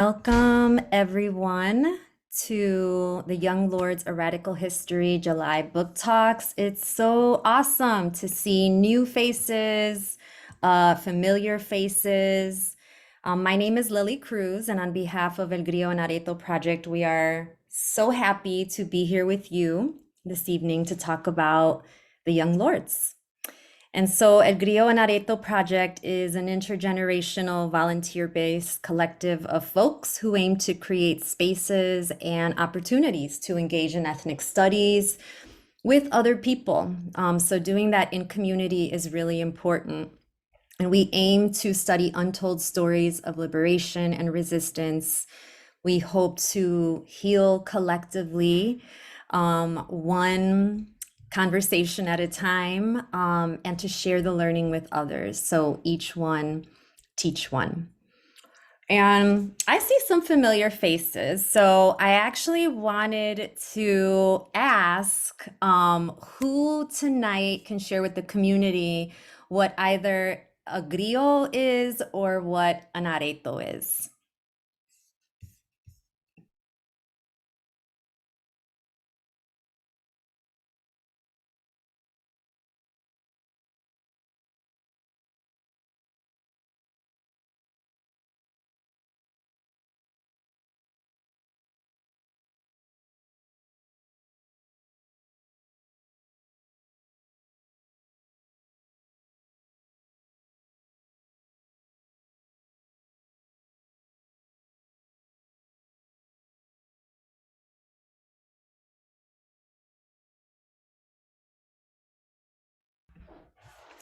Welcome, everyone, to the Young Lords A Radical History July Book Talks. It's so awesome to see new faces, familiar faces. My name is Lily Cruz, and on behalf of El Grillo en Areto Project, we are so happy to be here with you this evening to talk about the Young Lords. And so El Grillo en Areto Project is an intergenerational volunteer-based collective of folks who aim to create spaces and opportunities to engage in ethnic studies with other people. So doing that in community is really important. And we aim to study untold stories of liberation and resistance. We hope to heal collectively, one conversation at a time, and to share the learning with others. So each one teach one. And I see some familiar faces. So I actually wanted to ask who tonight can share with the community what either a griot is or what an areto is.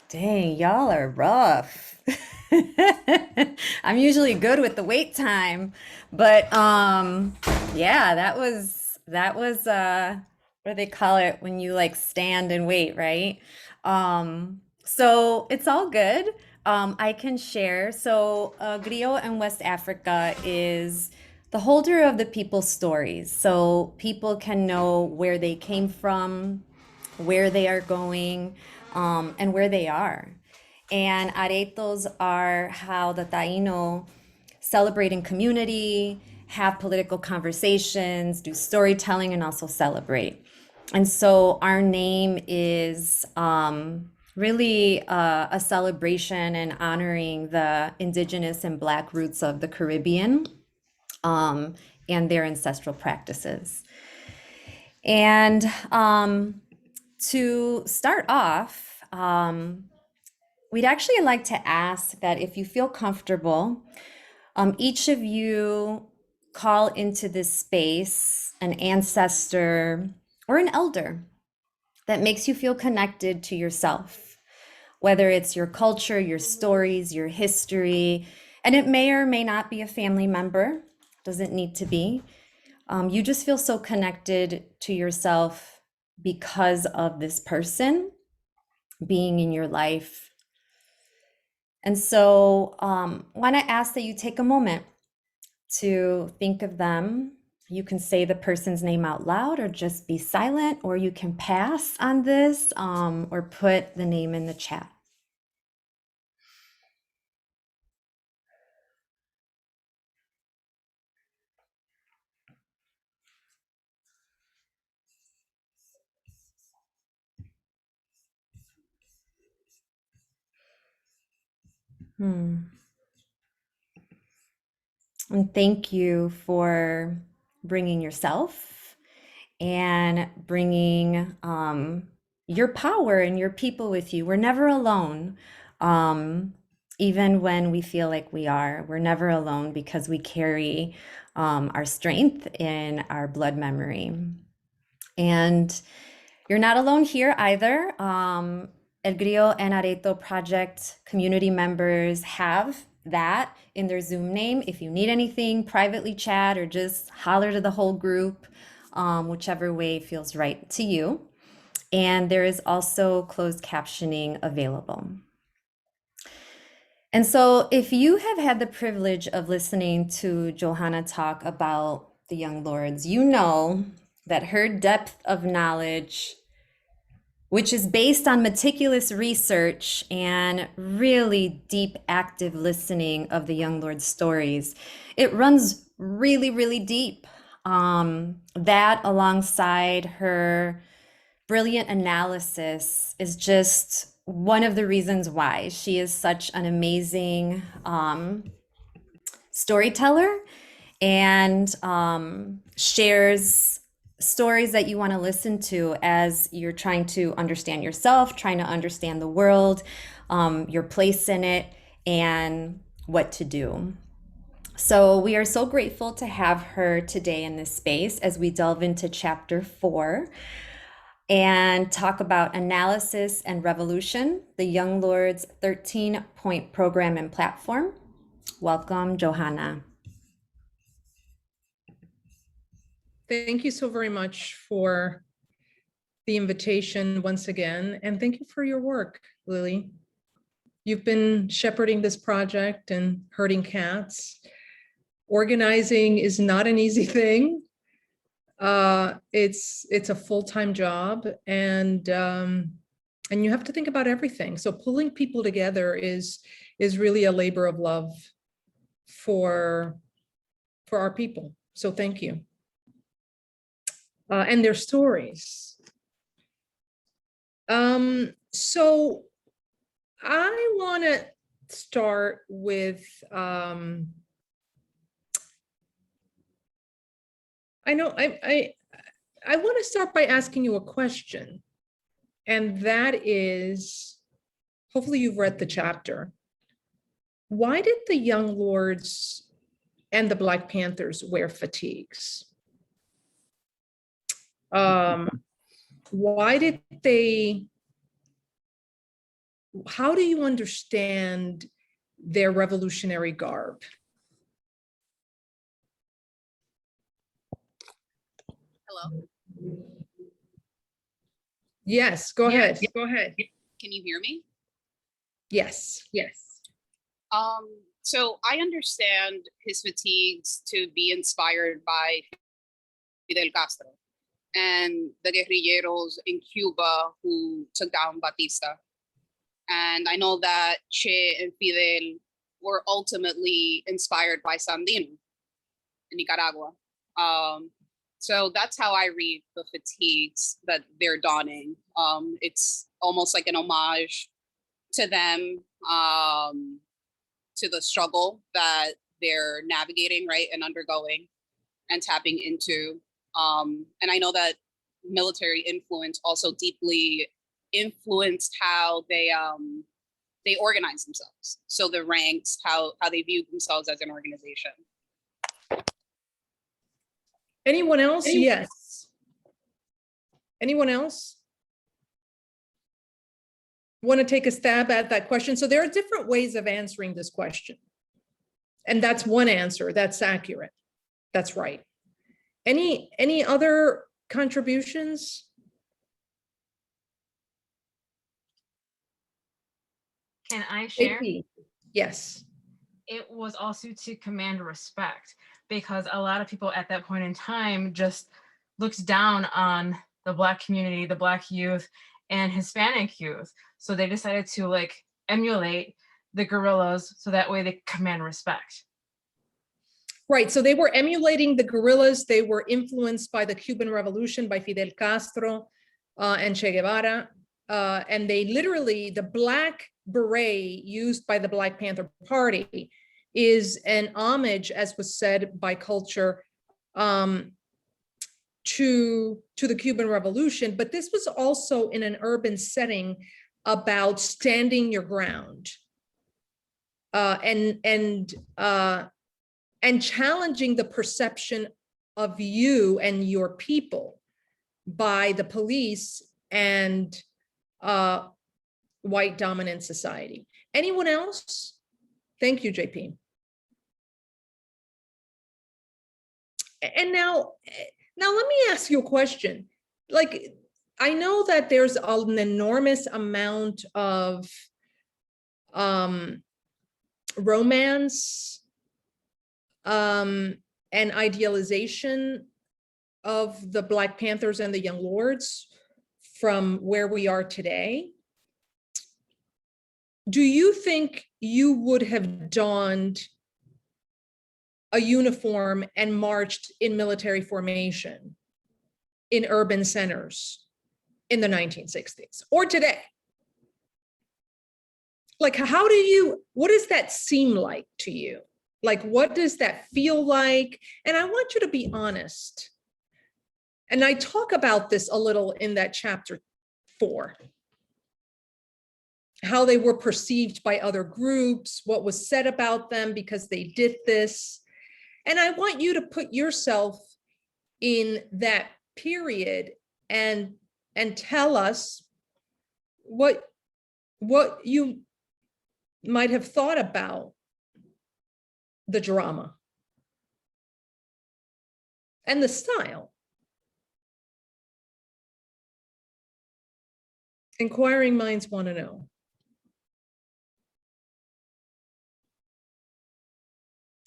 Dang, y'all are rough. I'm usually good with the wait time, but yeah, that was what do they call it when you like stand and wait, right? So it's all good. I can share. So Griot in West Africa is the holder of the people's stories. So people can know where they came from, where they are going, and where they are. And aretos are how the Taino celebrate in community, have political conversations, do storytelling, and also celebrate. And so our name is really a celebration and honoring the indigenous and Black roots of the Caribbean, and their ancestral practices. And to start off, we'd actually like to ask that if you feel comfortable, each of you call into this space an ancestor or an elder that makes you feel connected to yourself, whether it's your culture, your stories, your history, and it may or may not be a family member, doesn't need to be. You just feel so connected to yourself because of this person being in your life. And so want to ask that you take a moment to think of them. You can say the person's name out loud or just be silent, or you can pass on this, or put the name in the chat. Hmm. And thank you for bringing yourself and bringing your power and your people with you. We're never alone. Even when we feel like we are, we're never alone because we carry our strength in our blood memory. And you're not alone here either. El Grillo en Areto Project community members have that in their Zoom name. If you need anything, privately chat or just holler to the whole group, whichever way feels right to you. And there is also closed captioning available. And so if you have had the privilege of listening to Johanna talk about the Young Lords, you know that her depth of knowledge which is based on meticulous research and really deep, active listening of the Young Lord's stories. It runs really, really deep. That alongside her brilliant analysis is just one of the reasons why she is such an amazing storyteller and shares stories that you want to listen to as you're trying to understand yourself, trying to understand the world, your place in it, and what to do. So we are so grateful to have her today in this space as we delve into chapter 4 and talk about analysis and revolution, the Young Lord's 13-point program and platform. Welcome, Johanna. Thank you so very much for the invitation once again, and thank you for your work, Lily. You've been shepherding this project and herding cats. Organizing is not an easy thing. It's a full-time job, and you have to think about everything. So pulling people together is really a labor of love for our people. So thank you. And their stories. So I want to start with, I want to start by asking you a question, and that is, hopefully you've read the chapter. Why did the Young Lords and the Black Panthers wear fatigues? Why did they, how do you understand their revolutionary garb? Hello? Yes, go ahead. Go ahead. Can you hear me? Yes. Yes. So I understand his fatigues to be inspired by Fidel Castro and the guerrilleros in Cuba who took down Batista. And I know that Che and Fidel were ultimately inspired by Sandino in Nicaragua. So that's how I read the fatigues that they're donning. It's almost like an homage to them, to the struggle that they're navigating, right, and undergoing and tapping into. And I know that military influence also deeply influenced how they organize themselves. So the ranks, how they view themselves as an organization. Anyone else? Yes. Anyone else want to take a stab at that question? So there are different ways of answering this question. And that's one answer. That's accurate. That's right. Any other contributions? Can I share? Yes. It was also to command respect, because a lot of people at that point in time just looked down on the Black community, the Black youth, and Hispanic youth. So they decided to like emulate the guerrillas so that way they command respect. Right, so they were emulating the guerrillas. They were influenced by the Cuban Revolution, by Fidel Castro and Che Guevara. And they literally, the Black beret used by the Black Panther Party is an homage, as was said by culture, to the Cuban Revolution. But this was also in an urban setting about standing your ground and challenging the perception of you and your people by the police and white dominant society. Anyone else? Thank you, JP. And now let me ask you a question. Like, I know that there's an enormous amount of romance and idealization of the Black Panthers and the Young Lords from where we are today, do you think you would have donned a uniform and marched in military formation in urban centers in the 1960s or today? Like, what does that seem like to you? Like, what does that feel like? And I want you to be honest. And I talk about this a little in that chapter 4, how they were perceived by other groups, what was said about them because they did this. And I want you to put yourself in that period and tell us what you might have thought about the drama and the style. Inquiring minds want to know.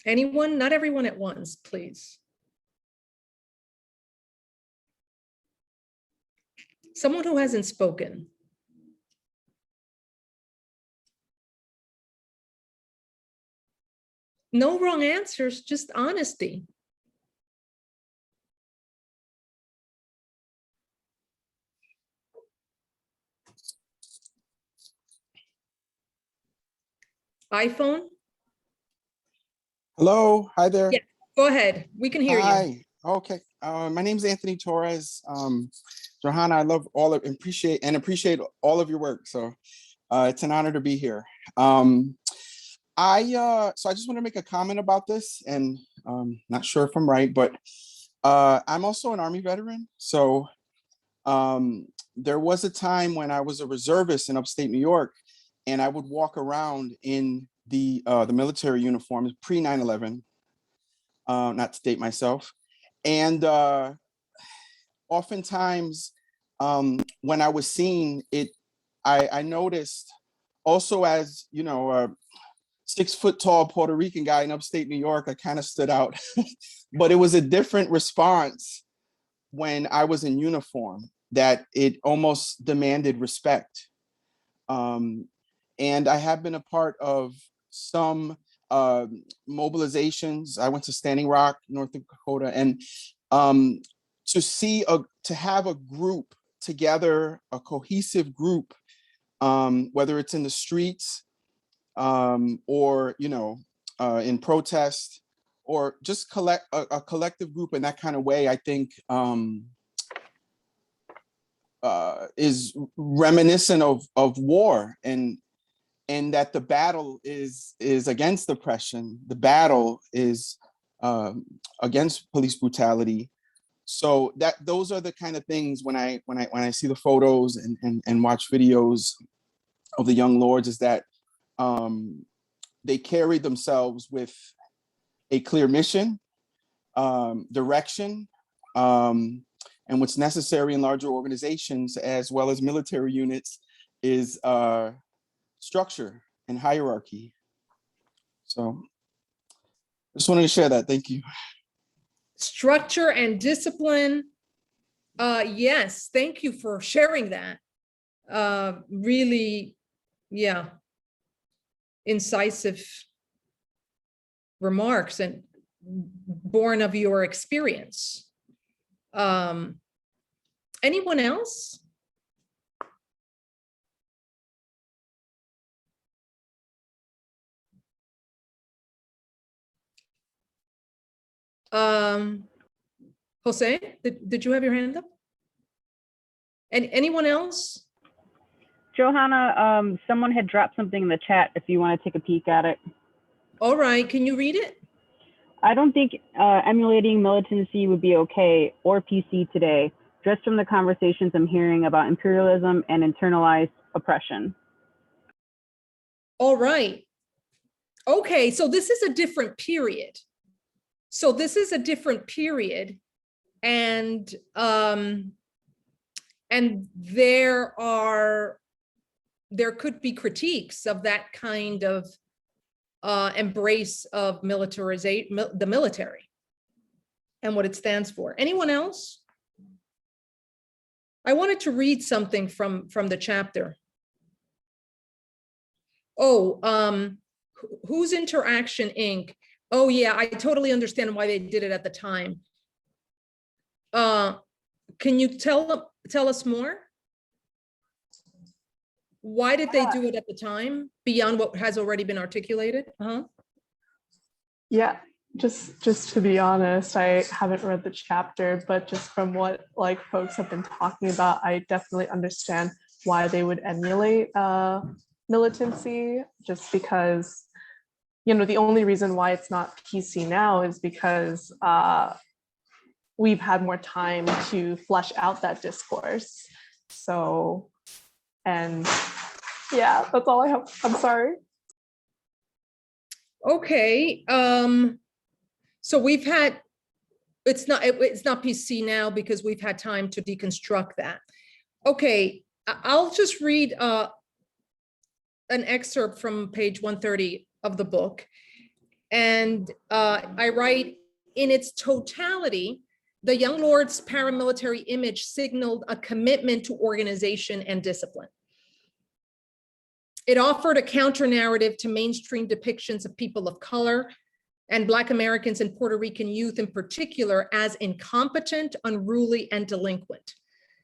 Anyone? Not everyone at once, please. Someone who hasn't spoken. No wrong answers, just honesty. iPhone? Hello, hi there. Yeah, go ahead. We can hear you. Hi. Okay. My name is Anthony Torres. Johanna, I love appreciate all of your work. So it's an honor to be here. So I just want to make a comment about this, and not sure if I'm right, but I'm also an Army veteran. So there was a time when I was a reservist in upstate New York, and I would walk around in the military uniforms pre 9/11. Not to date myself. And oftentimes when I was seeing it, I noticed also, as you know, a 6 foot tall Puerto Rican guy in upstate New York, I kind of stood out, but it was a different response when I was in uniform, that it almost demanded respect. And I have been a part of some mobilizations. I went to Standing Rock, North Dakota, and to have a group together, a cohesive group, whether it's in the streets or in protest, or just a collective group in that kind of way, I think is reminiscent of war, and that the battle is against oppression. The battle is against police brutality. So those are the kind of things when I see the photos and watch videos of the young lords, is that they carry themselves with a clear mission, direction, and what's necessary in larger organizations as well as military units is structure and hierarchy. So just wanted to share that. Thank you. Structure and discipline. Yes, thank you for sharing that. Really, yeah, incisive remarks and born of your experience. Anyone else? Jose, did you have your hand up? And anyone else? Johanna, someone had dropped something in the chat if you want to take a peek at it. All right, can you read it? I don't think emulating militancy would be okay or PC today, just from the conversations I'm hearing about imperialism and internalized oppression. All right. Okay, so this is a different period. And there could be critiques of that kind of embrace of militarization, the military, and what it stands for. Anyone else? I wanted to read something from the chapter. Oh, whose Interaction Inc. Oh yeah, I totally understand why they did it at the time. Can you tell us more? Why did they do it at the time beyond what has already been articulated? Yeah, just to be honest, I haven't read the chapter, but just from what like folks have been talking about, I definitely understand why they would emulate militancy, just because, you know, the only reason why it's not PC now is because we've had more time to flesh out that discourse. So, and yeah, that's all I have. I'm sorry. Okay, so we've had, it's not PC now because we've had time to deconstruct that. Okay, I'll just read an excerpt from page 130 of the book. And I write, in its totality, the Young Lords' paramilitary image signaled a commitment to organization and discipline. It offered a counter narrative to mainstream depictions of people of color and Black Americans and Puerto Rican youth in particular as incompetent, unruly, and delinquent.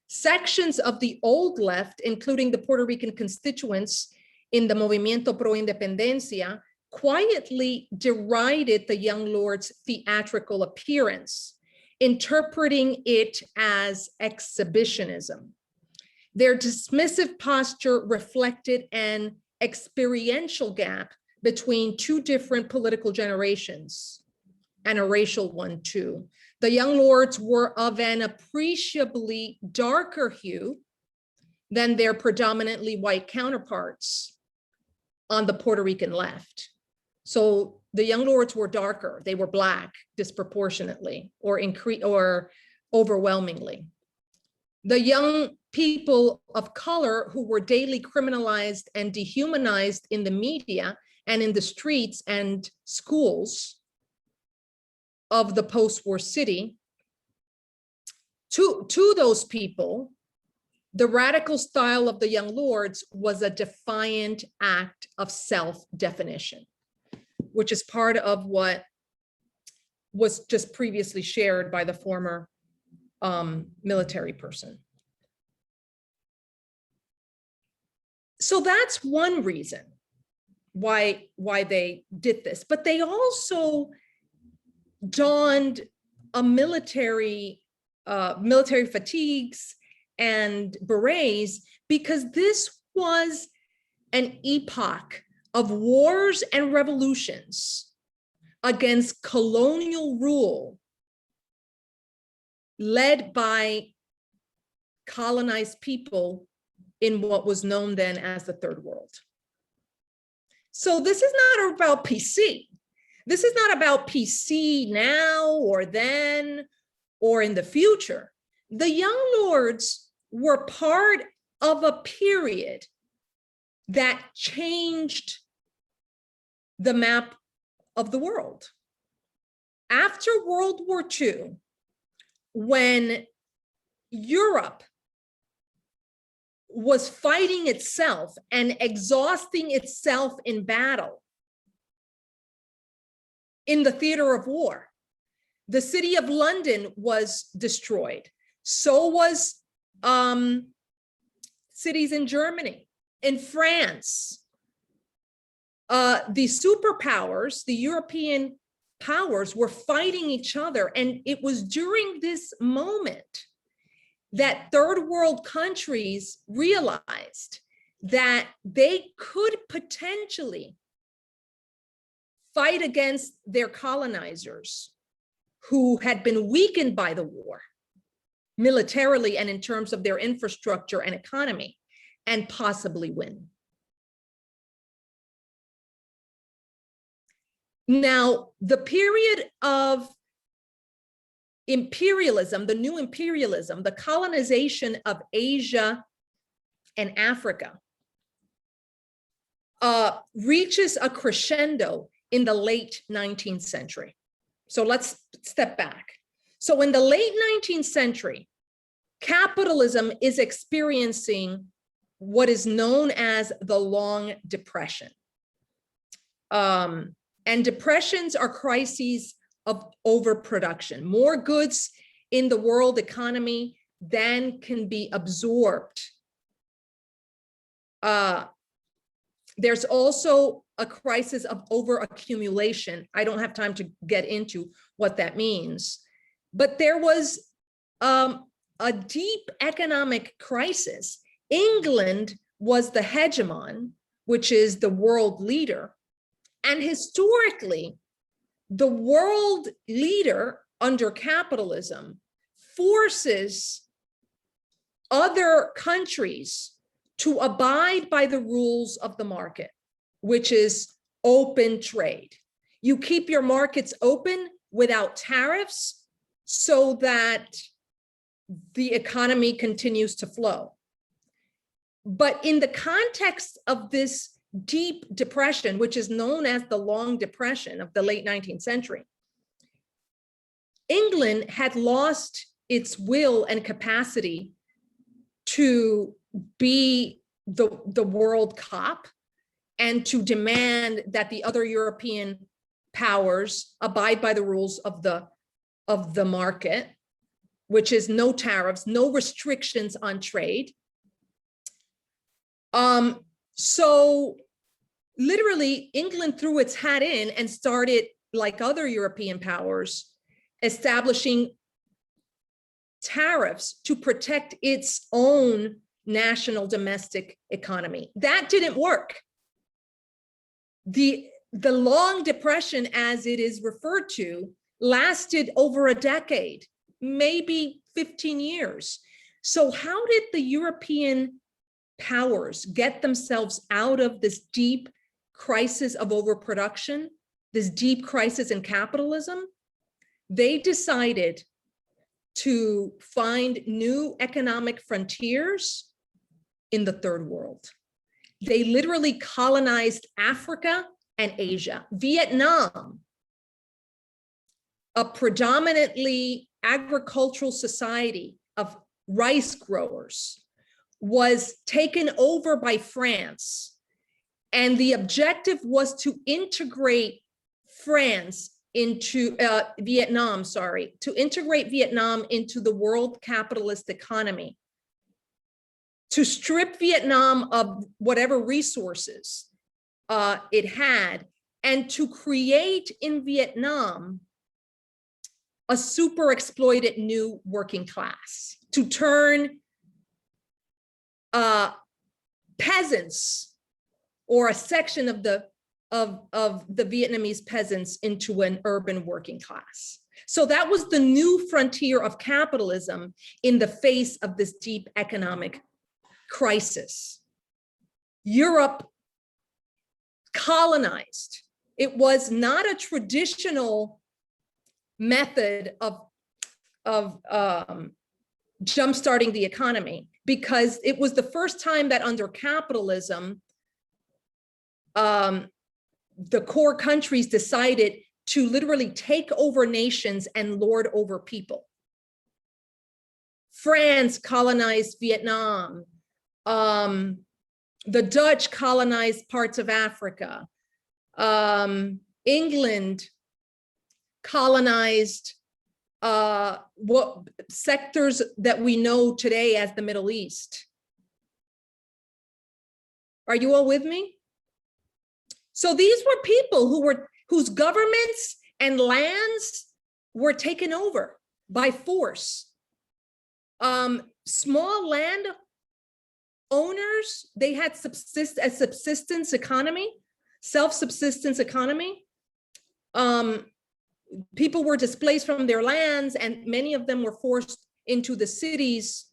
Sections of the old left, including the Puerto Rican constituents in the Movimiento Pro Independencia, quietly derided the Young Lords' theatrical appearance, interpreting it as exhibitionism. Their dismissive posture reflected an experiential gap between two different political generations, and a racial one too. The Young Lords were of an appreciably darker hue than their predominantly white counterparts on the Puerto Rican left. So the Young Lords were darker, they were Black disproportionately or overwhelmingly. The young people of color who were daily criminalized and dehumanized in the media and in the streets and schools of the post-war city, to those people, the radical style of the Young Lords was a defiant act of self-definition, which is part of what was just previously shared by the former military person. So that's one reason why they did this, but they also donned a military fatigues and berets because this was an epoch of wars and revolutions against colonial rule led by colonized people in what was known then as the Third World. So this is not about PC. This is not about PC now or then or in the future. The Young Lords were part of a period that changed the map of the world. After World War II, when Europe was fighting itself and exhausting itself in battle in the theater of war, the city of London was destroyed. So was cities in Germany, in France. The superpowers, the European powers, were fighting each other. And it was during this moment that third world countries realized that they could potentially fight against their colonizers who had been weakened by the war militarily and in terms of their infrastructure and economy, and possibly win. Now, the period of imperialism, the new imperialism, the colonization of Asia and Africa reaches a crescendo in the late 19th century. So let's step back. So in the late 19th century, capitalism is experiencing what is known as the Long Depression. And depressions are crises of overproduction, more goods in the world economy than can be absorbed. There's also a crisis of overaccumulation. I don't have time to get into what that means, but there was a deep economic crisis. England was the hegemon, which is the world leader. And historically, the world leader under capitalism forces other countries to abide by the rules of the market, which is open trade. You keep your markets open without tariffs so that the economy continues to flow. But in the context of this deep depression, which is known as the Long Depression of the late 19th century, England had lost its will and capacity to be the world cop and to demand that the other European powers abide by the rules of the market, which is no tariffs, no restrictions on trade. So literally England threw its hat in and started, like other European powers, establishing tariffs to protect its own national domestic economy. That didn't work. The Long Depression, as it is referred to, lasted over a decade, maybe 15 years. So how did the European powers get themselves out of this deep crisis of overproduction, this deep crisis in capitalism? They decided to find new economic frontiers in the third world. They literally colonized Africa and Asia. Vietnam, a predominantly agricultural society of rice growers, was taken over by France. And the objective was to integrate Vietnam into the world capitalist economy, to strip Vietnam of whatever resources it had, and to create in Vietnam a super exploited new working class, to turn peasants or a section of the Vietnamese peasants into an urban working class. So that was the new frontier of capitalism in the face of this deep economic crisis. Europe colonized. It was not a traditional method of jumpstarting the economy, because it was the first time that under capitalism, the core countries decided to literally take over nations and lord over people. France colonized Vietnam. The Dutch colonized parts of Africa. England colonized what sectors that we know today as the Middle East. Are you all with me? So these were people whose governments and lands were taken over by force. Small land owners, they had a subsistence economy, self-subsistence economy. People were displaced from their lands, and many of them were forced into the cities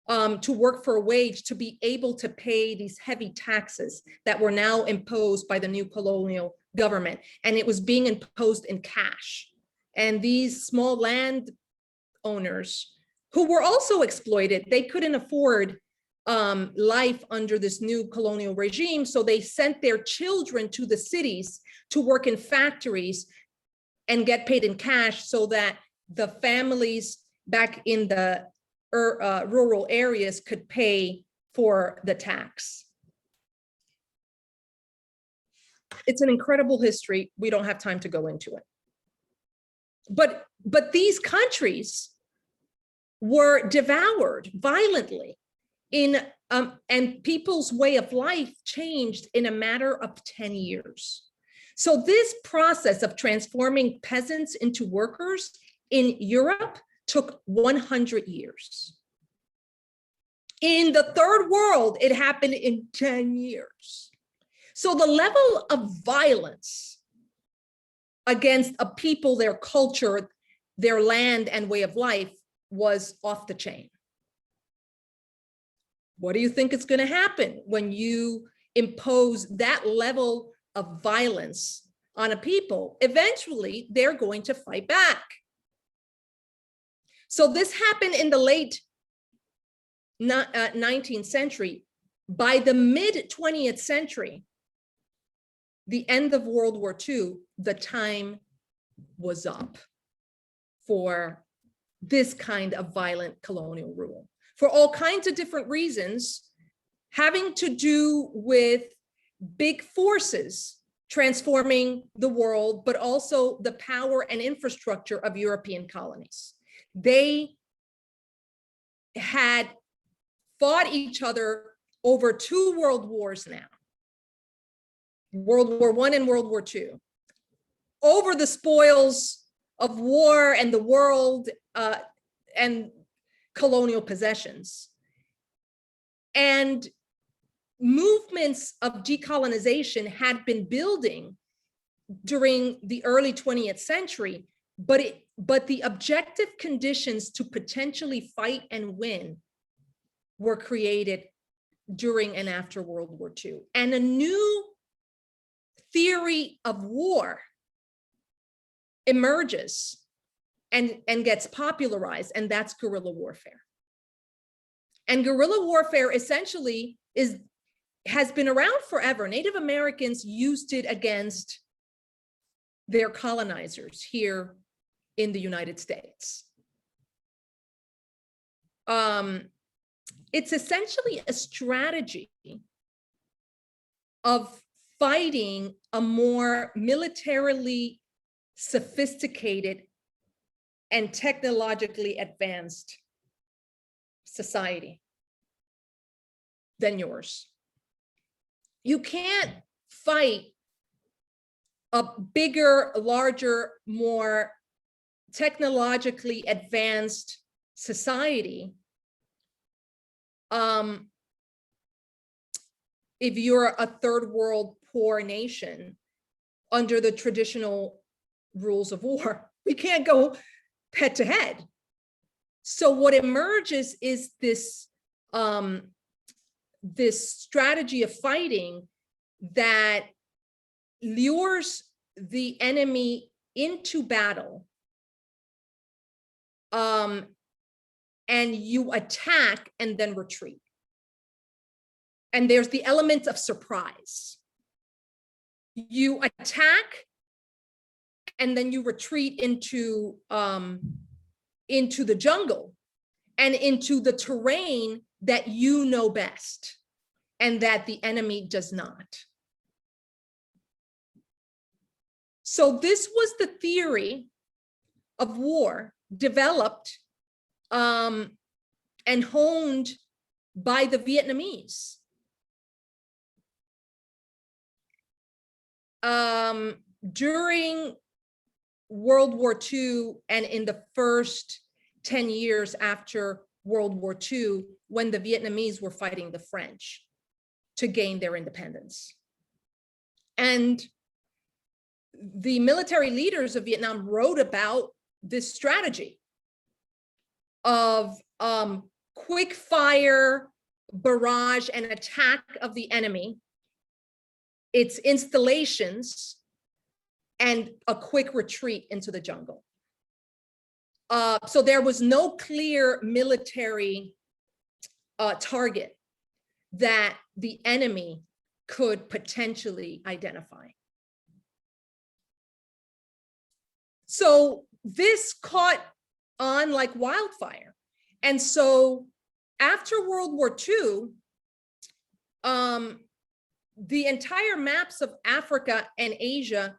to work for a wage to be able to pay these heavy taxes that were now imposed by the new colonial government. And it was being imposed in cash. And these small land owners, who were also exploited, they couldn't afford life under this new colonial regime. So they sent their children to the cities to work in factories and get paid in cash, so that the families back in the rural areas could pay for the tax. It's an incredible history. We don't have time to go into it. But these countries were devoured violently and people's way of life changed in a matter of 10 years. So this process of transforming peasants into workers in Europe took 100 years. In the third world, it happened in 10 years. So the level of violence against a people, their culture, their land and way of life was off the chain. What do you think is going to happen when you impose that level of violence on a people? Eventually, they're going to fight back. So this happened in the late 19th century. By the mid 20th century, the end of World War II, the time was up for this kind of violent colonial rule for all kinds of different reasons, having to do with big forces transforming the world, but also the power and infrastructure of European colonies. They had fought each other over 2 world wars now, World War I and World War II, over the spoils of war and the world and colonial possessions. And movements of decolonization had been building during the early 20th century, but the objective conditions to potentially fight and win were created during and after World War II. And a new theory of war emerges and gets popularized, and that's guerrilla warfare. And guerrilla warfare essentially has been around forever. Native Americans used it against their colonizers here in the United States. It's essentially a strategy of fighting a more militarily sophisticated and technologically advanced society than yours. You can't fight a bigger, larger, more technologically advanced society if you're a third world poor nation under the traditional rules of war. We can't go head to head. So what emerges is this this strategy of fighting that lures the enemy into battle, and you attack and then retreat. And there's the element of surprise. You attack and then you retreat into the jungle and into the terrain that you know best and that the enemy does not. So this was the theory of war developed and honed by the Vietnamese. During World War II and in the first 10 years after World War II, when the Vietnamese were fighting the French to gain their independence. And the military leaders of Vietnam wrote about this strategy of quick fire, barrage, and attack of the enemy, its installations, and a quick retreat into the jungle. So there was no clear military target that the enemy could potentially identify. So this caught on like wildfire. And so after World War II, the entire maps of Africa and Asia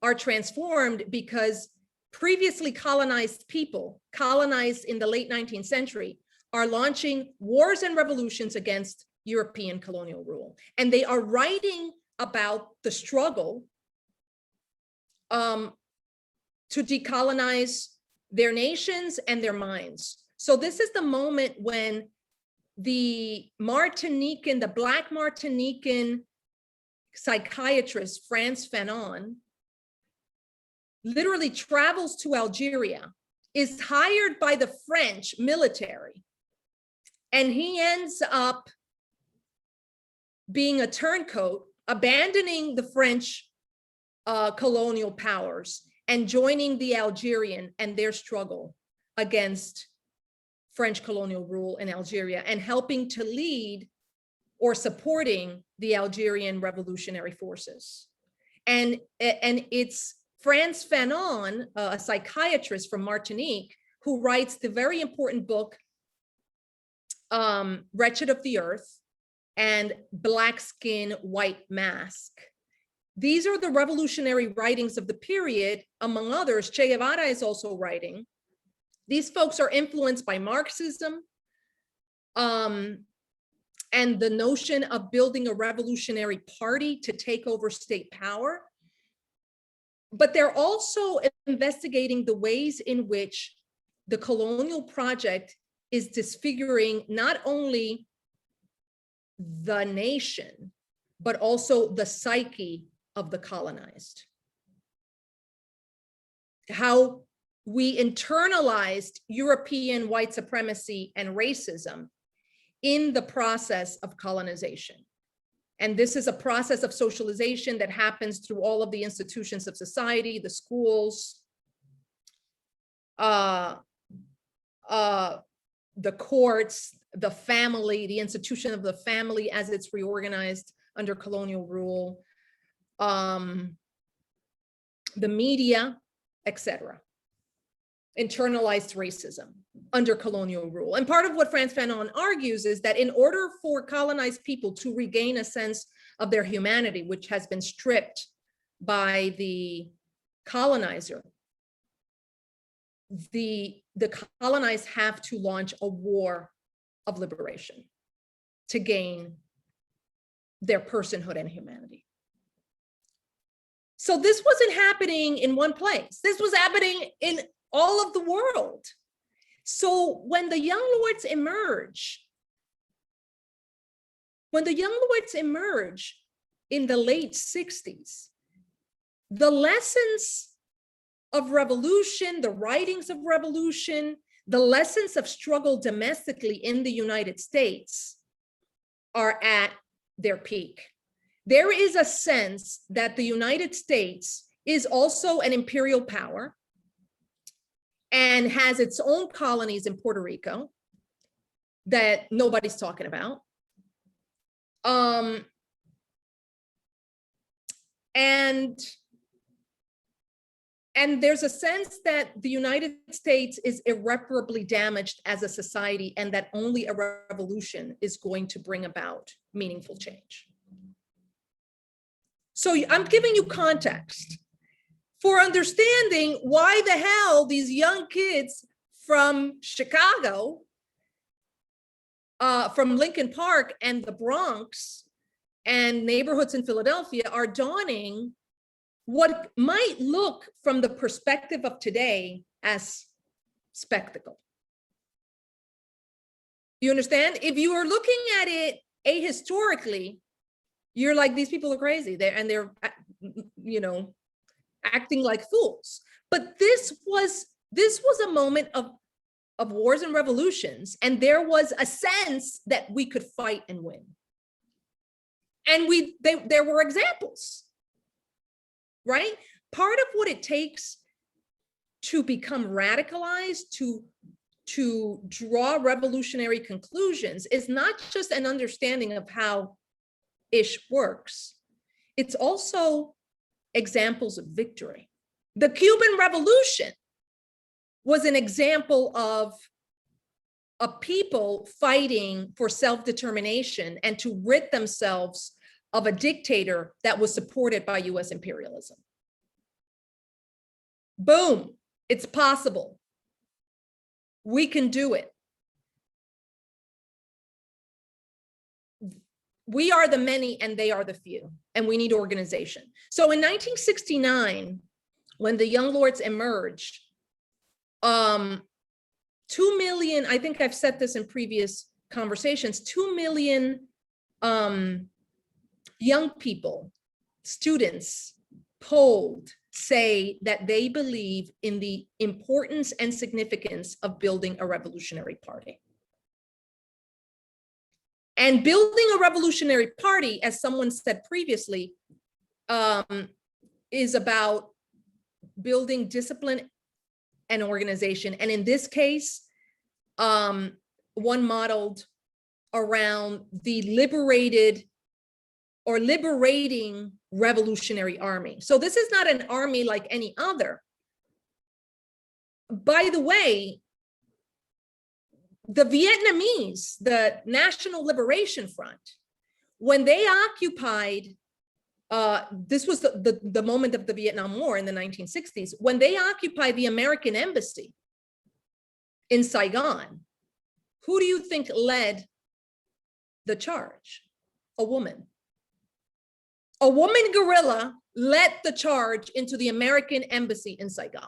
are transformed because previously colonized people, colonized in the late 19th century, are launching wars and revolutions against European colonial rule. And they are writing about the struggle to decolonize their nations and their minds. So this is the moment when the Martinican, the Black Martinican psychiatrist, Frantz Fanon, literally travels to Algeria, is hired by the French military, and he ends up being a turncoat, abandoning the French colonial powers and joining the Algerian and their struggle against French colonial rule in Algeria, and helping to lead or supporting the Algerian revolutionary forces. And it's Frantz Fanon, a psychiatrist from Martinique, who writes the very important book, Wretched of the Earth and Black Skin, White Mask. These are the revolutionary writings of the period. Among others, Che Guevara is also writing. These folks are influenced by Marxism and the notion of building a revolutionary party to take over state power. But they're also investigating the ways in which the colonial project is disfiguring not only the nation, but also the psyche of the colonized. How we internalized European white supremacy and racism in the process of colonization. And this is a process of socialization that happens through all of the institutions of society, the schools, the courts, the family, the institution of the family as it's reorganized under colonial rule, the media, etc. Internalized racism under colonial rule. And part of what Frantz Fanon argues is that in order for colonized people to regain a sense of their humanity, which has been stripped by the colonizer, the colonized have to launch a war of liberation to gain their personhood and humanity. So this wasn't happening in one place. This was happening in all of the world. So when the young lords emerge, in the late 60s, the lessons of revolution, the writings of revolution, the lessons of struggle domestically in the United States are at their peak. There is a sense that the United States is also an imperial power and has its own colonies in Puerto Rico that nobody's talking about. And there's a sense that the United States is irreparably damaged as a society, and that only a revolution is going to bring about meaningful change. So I'm giving you context for understanding why the hell these young kids from Chicago, from Lincoln Park and the Bronx and neighborhoods in Philadelphia are donning what might look from the perspective of today as spectacle. You understand? If you are looking at it ahistorically, you're like, these people are crazy. They're you know, acting like fools. But this was a moment of wars and revolutions, and there was a sense that we could fight and win. And there were examples, right? Part of what it takes to become radicalized, to draw revolutionary conclusions, is not just an understanding of how ish works. It's also examples of victory. The Cuban Revolution was an example of a people fighting for self-determination and to rid themselves of a dictator that was supported by US imperialism. Boom, it's possible. We can do it. We are the many and they are the few, and we need organization. So in 1969, when the Young Lords emerged, 2 million, I think I've said this in previous conversations, 2 million young people, students, polled, say that they believe in the importance and significance of building a revolutionary party. And building a revolutionary party, as someone said previously, is about building discipline and organization. And in this case, one modeled around the liberating revolutionary army. So this is not an army like any other. By the way, the Vietnamese, the National Liberation Front, when they occupied, this was the moment of the Vietnam War in the 1960s, when they occupied the American embassy in Saigon, who do you think led the charge? A woman. A woman guerrilla led the charge into the American embassy in Saigon.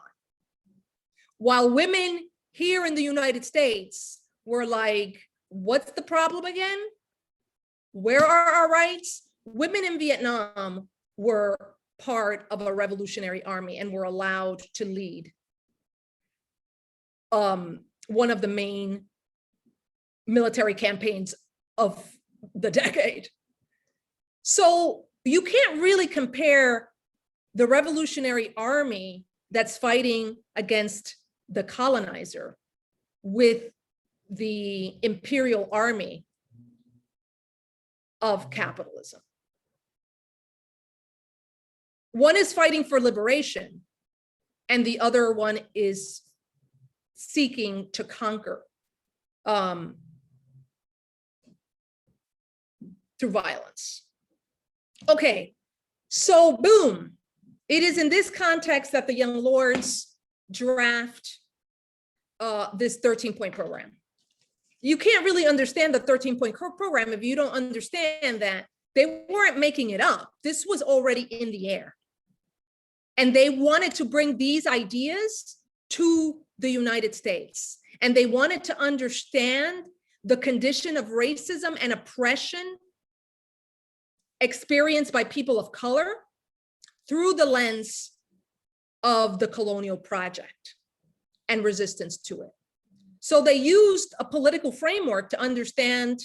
While women here in the United States were like, what's the problem again? Where are our rights? Women in Vietnam were part of a revolutionary army and were allowed to lead one of the main military campaigns of the decade. So you can't really compare the Revolutionary Army that's fighting against the colonizer with the imperial army of capitalism. One is fighting for liberation, and the other one is seeking to conquer through violence. Okay, so boom. It is in this context that the Young Lords draft this 13-point program. You can't really understand the 13-point program if you don't understand that they weren't making it up. This was already in the air. And they wanted to bring these ideas to the United States. And they wanted to understand the condition of racism and oppression experienced by people of color through the lens of the colonial project and resistance to it. So they used a political framework to understand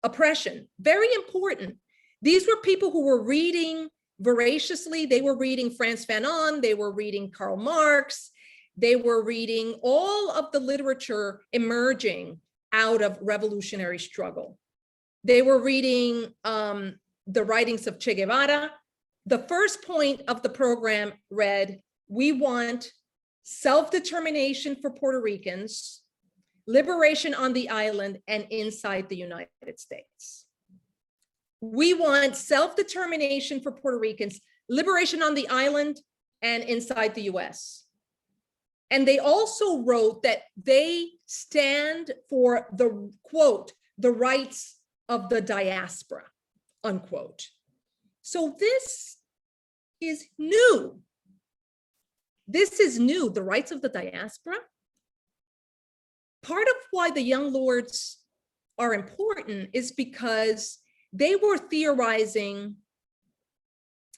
oppression. Very important. These were people who were reading voraciously. They were reading Frantz Fanon, they were reading Karl Marx, they were reading all of the literature emerging out of revolutionary struggle. They were reading the writings of Che Guevara. The first point of the program read, we want self-determination for Puerto Ricans, liberation on the island and inside the United States. We want self-determination for Puerto Ricans, liberation on the island and inside the US. And they also wrote that they stand for the, quote, the rights of the diaspora, unquote. So this is new. This is new, the rights of the diaspora. Part of why the Young Lords are important is because they were theorizing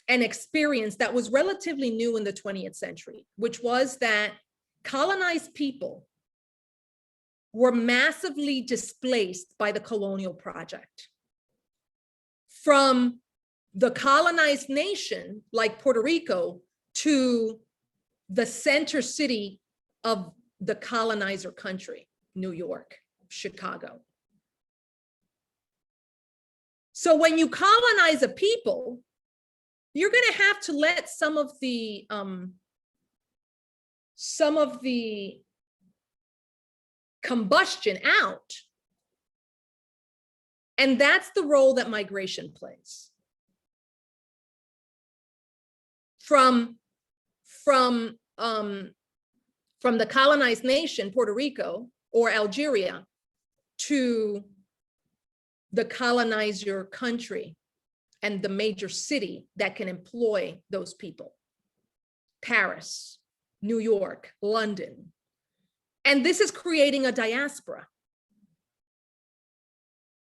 an experience that was relatively new in the 20th century, which was that colonized people were massively displaced by the colonial project. From the colonized nation, like Puerto Rico, to the center city of the colonizer country, New York, Chicago. So when you colonize a people, you're going to have to let some of the combustion out. And that's the role that migration plays. From the colonized nation, Puerto Rico or Algeria, to the colonizer country and the major city that can employ those people. Paris, New York, London. And this is creating a diaspora.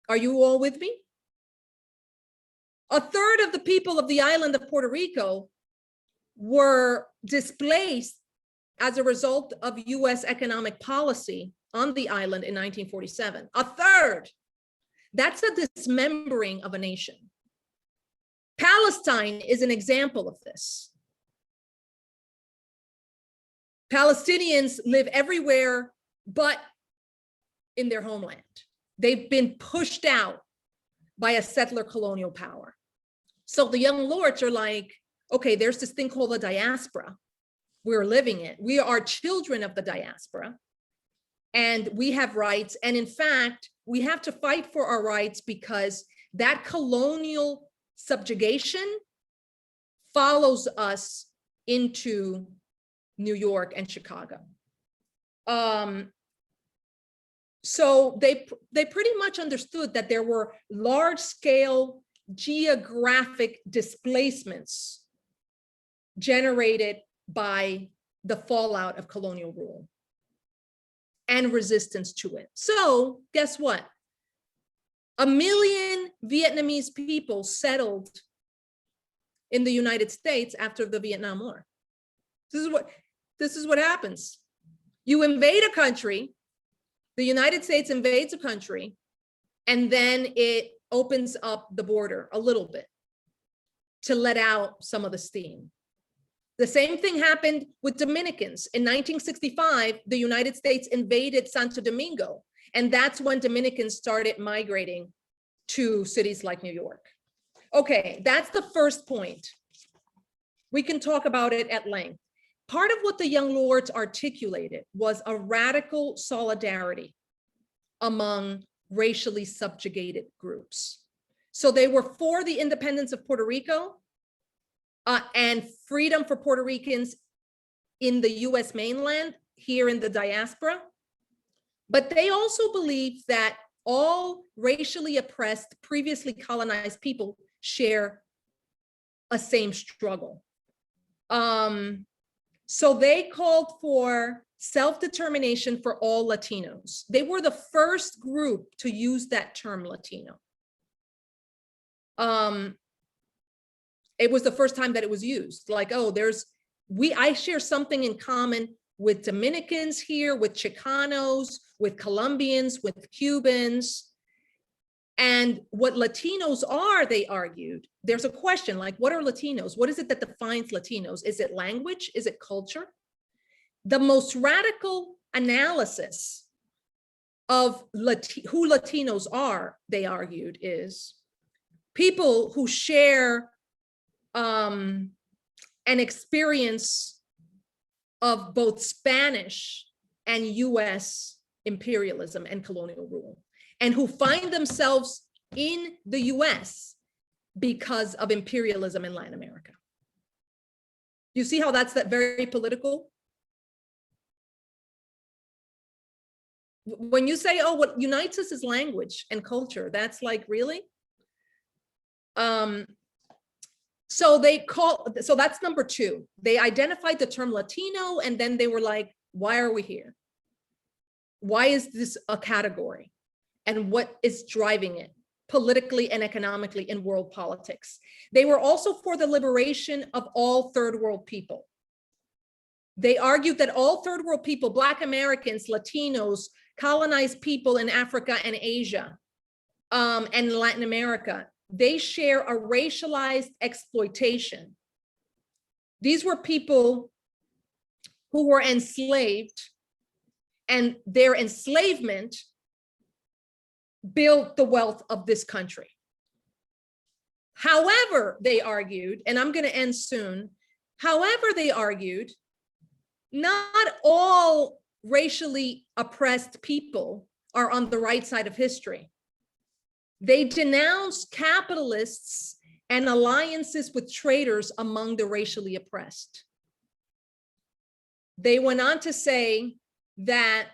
Are you all with me? A third of the people of the island of Puerto Rico were displaced as a result of US economic policy on the island in 1947. A third. That's a dismembering of a nation. Palestine is an example of this. Palestinians live everywhere but in their homeland. They've been pushed out by a settler colonial power. So the young lords are like, okay, there's this thing called the diaspora. We're living it. We are children of the diaspora and we have rights. And in fact, we have to fight for our rights because that colonial subjugation follows us into New York and Chicago. So they pretty much understood that there were large-scale geographic displacements generated by the fallout of colonial rule and resistance to it. So guess what? 1 million Vietnamese people settled in the United States after the Vietnam War. This is what happens. You invade a country, the United States invades a country, and then it opens up the border a little bit to let out some of the steam. The same thing happened with Dominicans. In 1965, the United States invaded Santo Domingo, and that's when Dominicans started migrating to cities like New York. Okay, that's the first point. We can talk about it at length. Part of what the young lords articulated was a radical solidarity among racially subjugated groups. So they were for the independence of Puerto Rico and freedom for Puerto Ricans in the US mainland, here in the diaspora. But they also believed that all racially oppressed, previously colonized people share a same struggle. So they called for self-determination for all Latinos. They were the first group to use that term Latino. It was the first time that it was used. Like, oh, I share something in common with Dominicans here, with Chicanos, with Colombians, with Cubans. And what Latinos are, they argued, there's a question like, what are Latinos? What is it that defines Latinos? Is it language? Is it culture? The most radical analysis of who Latinos are, they argued, is people who share an experience of both Spanish and US imperialism and colonial rule, and who find themselves in the US because of imperialism in Latin America. You see how that's very political? When you say, oh, what unites us is language and culture, that's like, really? So that's number two. They identified the term Latino, and then they were like, why are we here? Why is this a category? And what is driving it politically and economically in world politics? They were also for the liberation of all third world people. They argued that all third world people, Black Americans, Latinos, colonized people in Africa and Asia, and Latin America, they share a racialized exploitation. These were people who were enslaved, and their enslavement built the wealth of this country. However, they argued, and I'm going to end soon. However, they argued, not all racially oppressed people are on the right side of history. They denounce capitalists and alliances with traitors among the racially oppressed. They went on to say that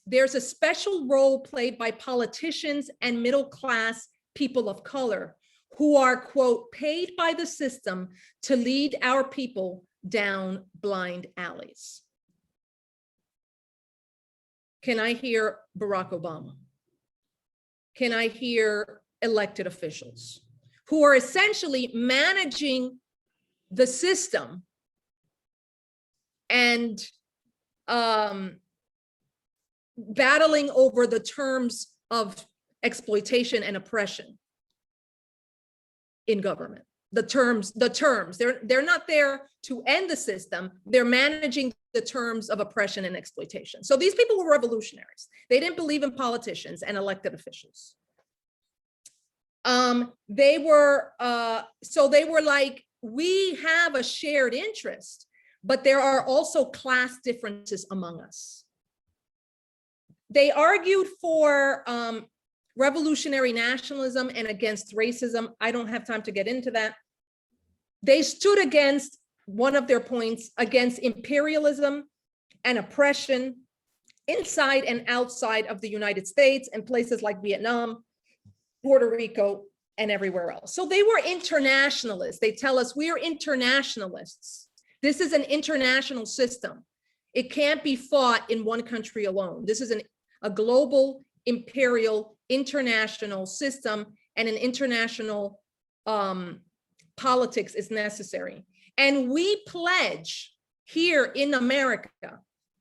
there's a special role played by politicians and middle-class people of color who are, quote, paid by the system to lead our people down blind alleys. Can I hear Barack Obama? Can I hear elected officials who are essentially managing the system and battling over the terms of exploitation and oppression in government? The terms, they're not there to end the system. They're managing the terms of oppression and exploitation. So these people were revolutionaries. They didn't believe in politicians and elected officials. They were like, we have a shared interest, but there are also class differences among us. They argued for revolutionary nationalism and against racism. I don't have time to get into that. They stood against, one of their points, against imperialism and oppression inside and outside of the United States and places like Vietnam, Puerto Rico, and everywhere else. So they were internationalists. They tell us we are internationalists. This is an international system. It can't be fought in one country alone. This is a global, imperial, international system, and an international politics is necessary. And we pledge here in America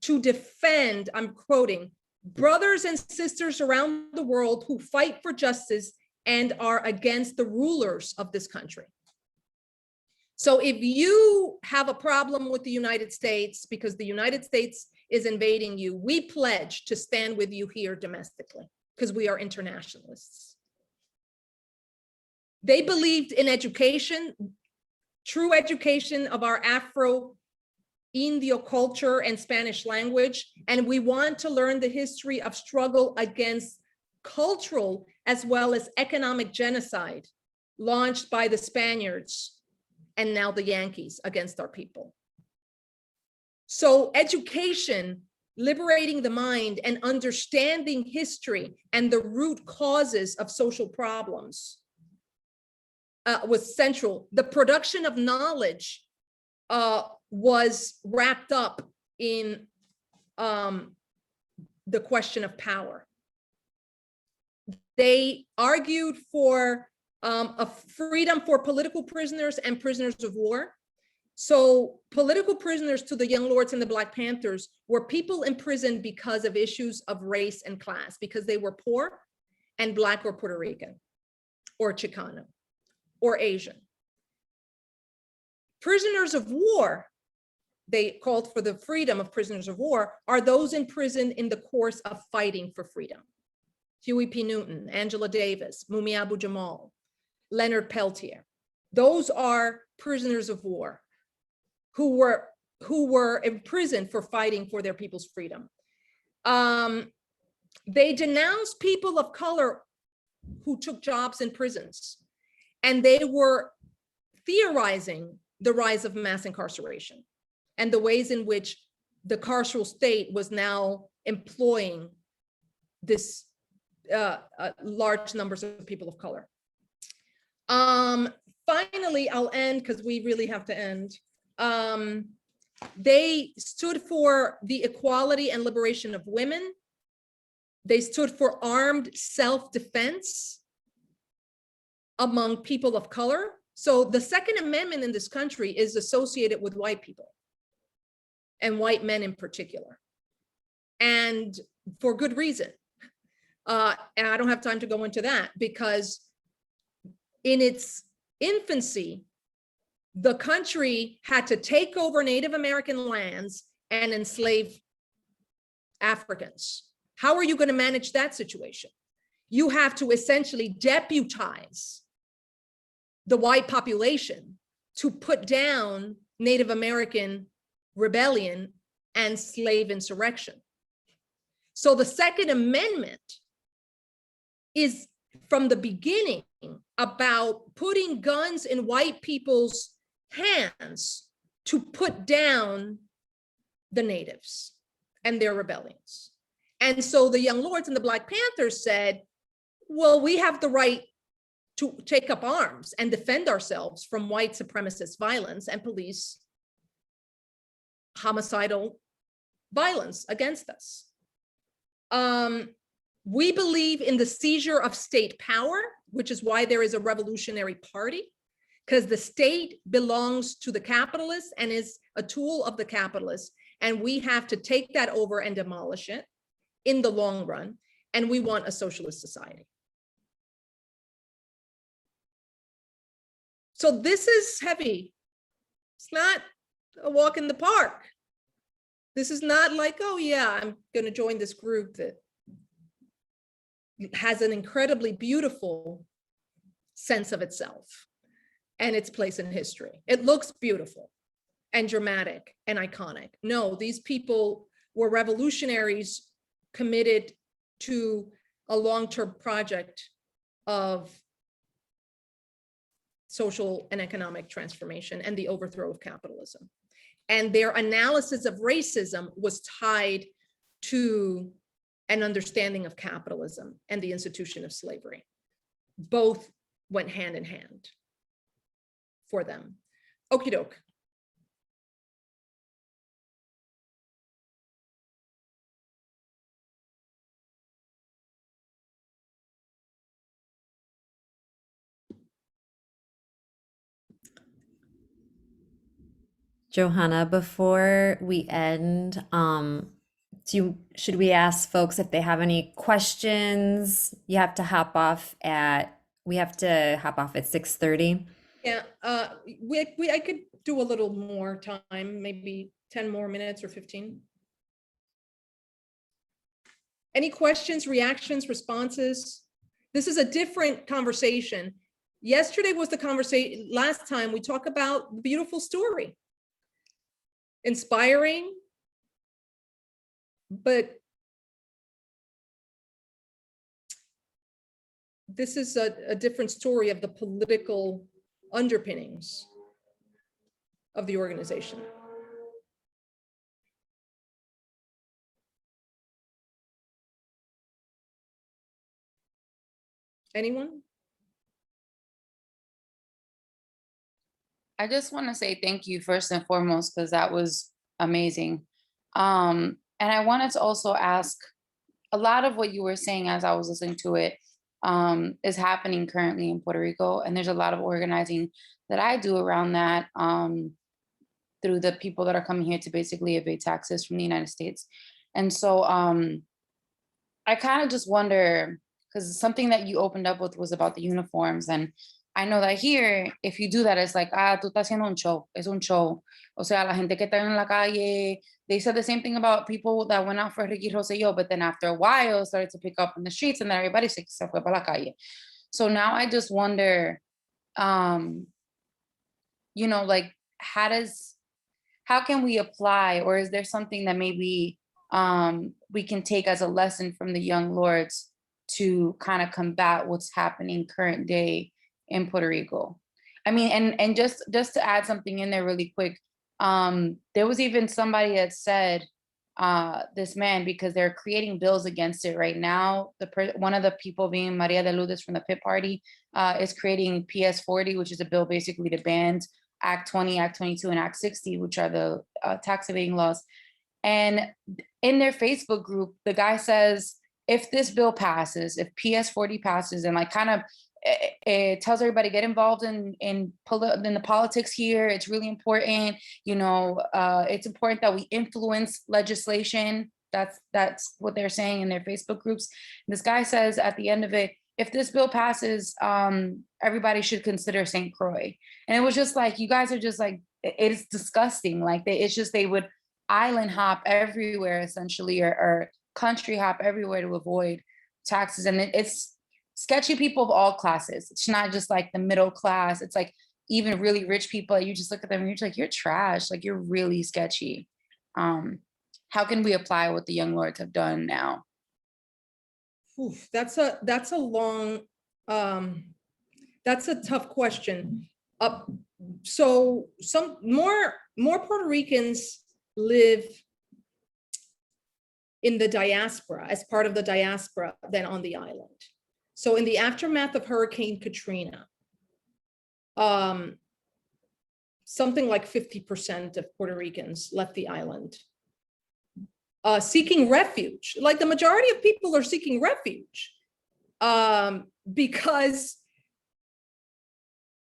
to defend, I'm quoting, brothers and sisters around the world who fight for justice and are against the rulers of this country. So if you have a problem with the United States because the United States is invading you, we pledge to stand with you here domestically because we are internationalists. They believed in education, true education of our Afro-Indio culture and Spanish language, and we want to learn the history of struggle against cultural as well as economic genocide launched by the Spaniards and now the Yankees against our people. So education, liberating the mind and understanding history and the root causes of social problems was central. The production of knowledge was wrapped up in the question of power. They argued for a freedom for political prisoners and prisoners of war. So political prisoners to the Young Lords and the Black Panthers were people imprisoned because of issues of race and class, because they were poor and Black or Puerto Rican or Chicano or Asian. Prisoners of war, they called for the freedom of prisoners of war, are those imprisoned in the course of fighting for freedom. Huey P. Newton, Angela Davis, Mumia Abu-Jamal, Leonard Peltier. Those are prisoners of war who were imprisoned for fighting for their people's freedom. They denounced people of color who took jobs in prisons, and they were theorizing the rise of mass incarceration and the ways in which the carceral state was now employing this large numbers of people of color. Finally, I'll end because we really have to end. They stood for the equality and liberation of women. They stood for armed self-defense among people of color. So the Second Amendment in this country is associated with white people and white men in particular, and for good reason. And I don't have time to go into that because in its infancy, the country had to take over Native American lands and enslave Africans. How are you going to manage that situation? You have to essentially deputize the white population to put down Native American rebellion and slave insurrection. So the Second Amendment is from the beginning about putting guns in white people's hands to put down the natives and their rebellions. And so the Young Lords and the Black Panthers said, well, we have the right to take up arms and defend ourselves from white supremacist violence and police homicidal violence against us. We believe in the seizure of state power, which is why there is a revolutionary party, because the state belongs to the capitalists and is a tool of the capitalists. And we have to take that over and demolish it in the long run. And we want a socialist society. So this is heavy. It's not a walk in the park. This is not like, oh yeah, I'm going to join this group that has an incredibly beautiful sense of itself and its place in history. It looks beautiful and dramatic and iconic. No, these people were revolutionaries committed to a long-term project of social and economic transformation and the overthrow of capitalism. And their analysis of racism was tied to an understanding of capitalism and the institution of slavery. Both went hand in hand for them. Okie doke. Johanna, before we end, should we ask folks if they have any questions? We have to hop off at 6:30. Yeah, I could do a little more time, maybe 10 more minutes or 15. Any questions, reactions, responses? This is a different conversation. Yesterday was the conversation, last time we talked about the beautiful story. Inspiring, but this is a different story of the political underpinnings of the organization. Anyone? I just want to say thank you first and foremost, because that was amazing. And I wanted to also ask, a lot of what you were saying as I was listening to it is happening currently in Puerto Rico. And there's a lot of organizing that I do around that through the people that are coming here to basically evade taxes from the United States. And so I kind of just wonder, because something that you opened up with was about the uniforms. And I know that here, if you do that, it's like, tú estás haciendo un show, es un show. O sea, la gente que está en la calle, they said the same thing about people that went out for Ricky Rosselló, but then after a while started to pick up in the streets and then everybody se fue para la calle. So now I just wonder, you know, like, how can we apply, or is there something that maybe we can take as a lesson from the Young Lords to kind of combat what's happening current day in Puerto Rico? I mean, and just to add something in there really quick, there was even somebody that said, this man, because they're creating bills against it right now. One of the people being Maria de Lourdes from the Pit Party is creating PS 40, which is a bill basically to ban Act 20, Act 22, and Act 60, which are the tax evading laws. And in their Facebook group, the guy says, if this bill passes, if PS 40 passes, and like kind of it tells everybody get involved in the politics here. It's really important. You know, it's important that we influence legislation. That's what they're saying in their Facebook groups. And this guy says at the end of it, if this bill passes, everybody should consider St. Croix. And it was just like, you guys are just like, it's disgusting. Like it's just, they would island hop everywhere essentially, or country hop everywhere to avoid taxes. And it's sketchy people of all classes. It's not just like the middle class. It's like even really rich people. You just look at them and you're just like, you're trash. Like you're really sketchy. how can we apply what the Young Lords have done now? Oof, that's a long, that's a tough question. So some more Puerto Ricans live in the diaspora, as part of the diaspora, than on the island. So in the aftermath of Hurricane Katrina, something like 50% of Puerto Ricans left the island, seeking refuge. Like the majority of people are seeking refuge because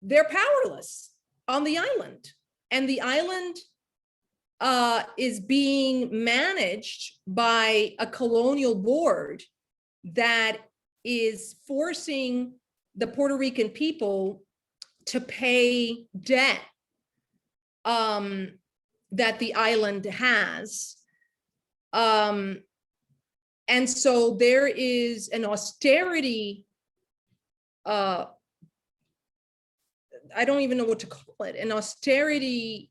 they're powerless on the island. And the island is being managed by a colonial board that is forcing the Puerto Rican people to pay debt that the island has. And so there is an austerity, I don't even know what to call it, an austerity,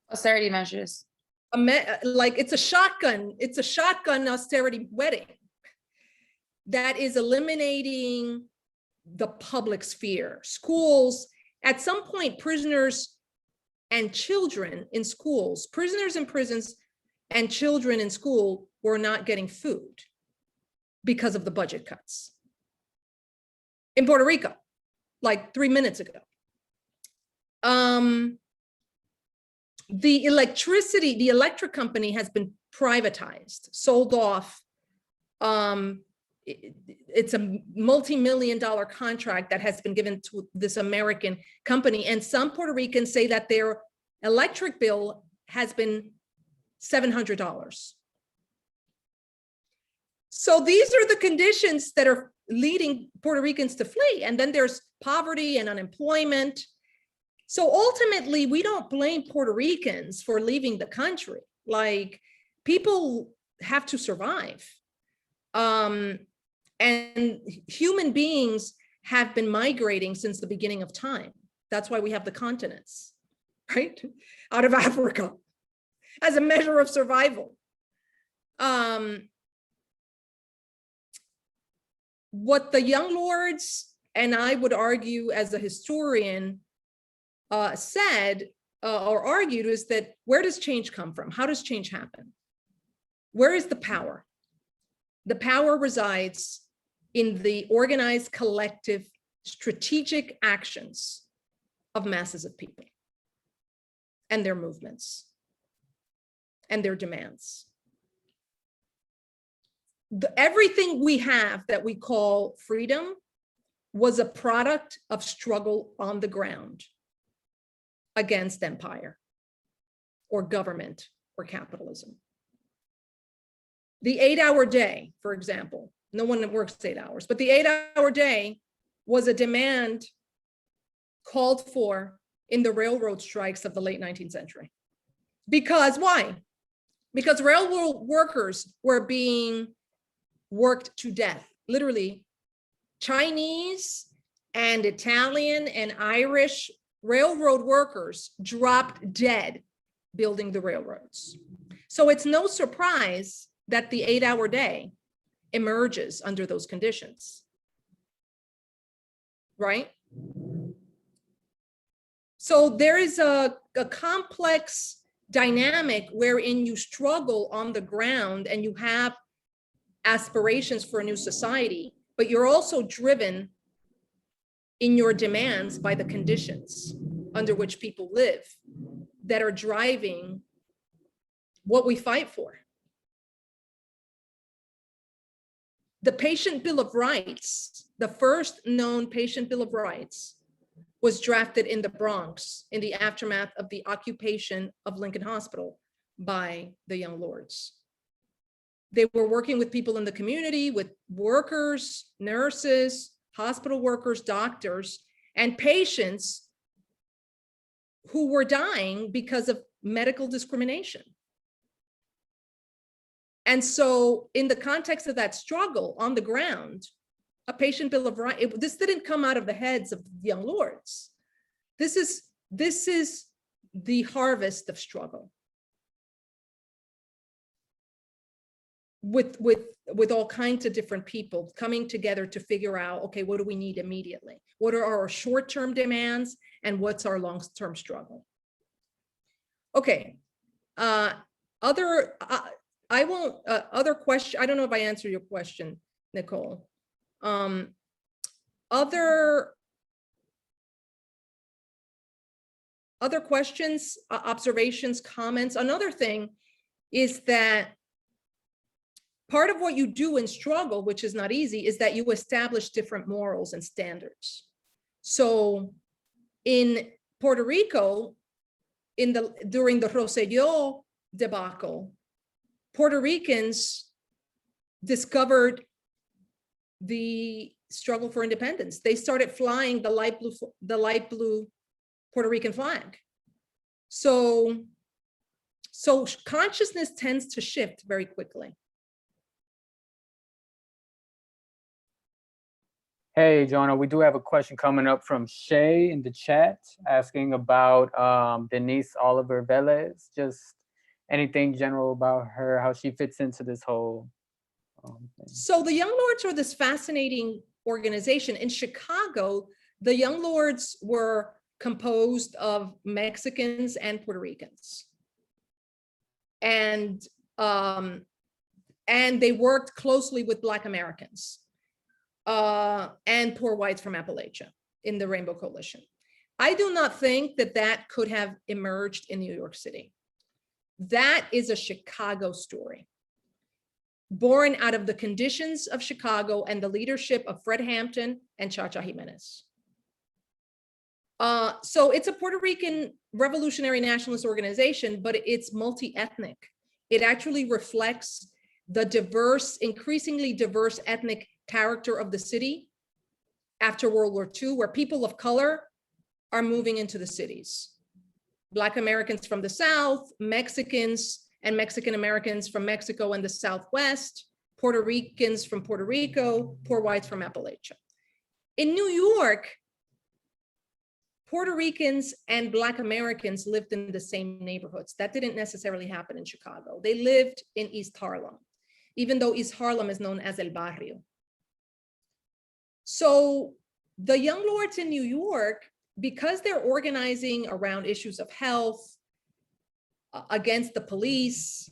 Austerity measures. like it's a shotgun austerity wedding that is eliminating the public sphere. Schools, at some point, prisoners and children in schools, prisoners in prisons and children in school were not getting food because of the budget cuts. In Puerto Rico, like 3 minutes ago. The electric company has been privatized, sold off. It's a multi-million-dollar contract that has been given to this American company. And some Puerto Ricans say that their electric bill has been $700. So these are the conditions that are leading Puerto Ricans to flee. And then there's poverty and unemployment. So ultimately, we don't blame Puerto Ricans for leaving the country. Like, people have to survive. And human beings have been migrating since the beginning of time. That's why we have the continents, right? Out of Africa, as a measure of survival. What the Young Lords, and I would argue as a historian, said or argued, is that where does change come from? How does change happen? Where is the power? The power resides in the organized, collective, strategic actions of masses of people and their movements and their demands. Everything we have that we call freedom was a product of struggle on the ground against empire or government or capitalism. The 8-hour day, for example, no one works 8 hours, but the 8-hour day was a demand called for in the railroad strikes of the late 19th century. Because why? Because railroad workers were being worked to death. Literally, Chinese and Italian and Irish railroad workers dropped dead building the railroads. So it's no surprise that the 8-hour day emerges under those conditions, right? So there is a complex dynamic wherein you struggle on the ground and you have aspirations for a new society, but you're also driven in your demands by the conditions under which people live that are driving what we fight for. The Patient Bill of Rights, the first known Patient Bill of Rights, was drafted in the Bronx in the aftermath of the occupation of Lincoln Hospital by the Young Lords. They were working with people in the community, with workers, nurses, hospital workers, doctors, and patients who were dying because of medical discrimination. And so in the context of that struggle on the ground, a Patient Bill of Rights, this didn't come out of the heads of the Young Lords. This is the harvest of struggle. with all kinds of different people coming together to figure out, okay, what do we need immediately? What are our short-term demands and what's our long-term struggle? Okay, other question, I don't know if I answered your question, Nicole. Other questions, observations, comments? Another thing is that part of what you do in struggle, which is not easy, is that you establish different morals and standards. So in Puerto Rico, during the Rosselló debacle, Puerto Ricans discovered the struggle for independence. They started flying the light blue Puerto Rican flag. So consciousness tends to shift very quickly. Hey, Johanna, we do have a question coming up from Shay in the chat asking about Denise Oliver Velez, just anything general about her, how she fits into this whole thing. So the Young Lords are this fascinating organization. In Chicago, the Young Lords were composed of Mexicans and Puerto Ricans. And they worked closely with Black Americans. And poor whites from Appalachia in the Rainbow Coalition. I do not think that that could have emerged in New York City. That is a Chicago story, born out of the conditions of Chicago and the leadership of Fred Hampton and Cha-Cha Jimenez. So it's a Puerto Rican revolutionary nationalist organization, but it's multi-ethnic. It actually reflects the diverse, increasingly diverse ethnic character of the city after World War II, where people of color are moving into the cities. Black Americans from the South, Mexicans and Mexican Americans from Mexico and the Southwest, Puerto Ricans from Puerto Rico, poor whites from Appalachia. In New York, Puerto Ricans and Black Americans lived in the same neighborhoods. That didn't necessarily happen in Chicago. They lived in East Harlem, even though East Harlem is known as El Barrio. So the Young Lords in New York, because they're organizing around issues of health, against the police,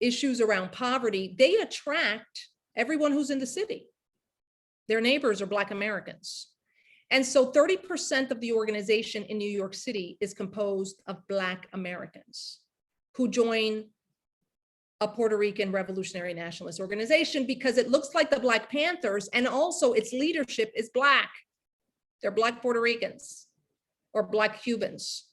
issues around poverty, they attract everyone who's in the city. Their neighbors are Black Americans. And so 30% of the organization in New York City is composed of Black Americans who join a Puerto Rican revolutionary nationalist organization because it looks like the Black Panthers, and also its leadership is Black. They're Black Puerto Ricans or Black Cubans.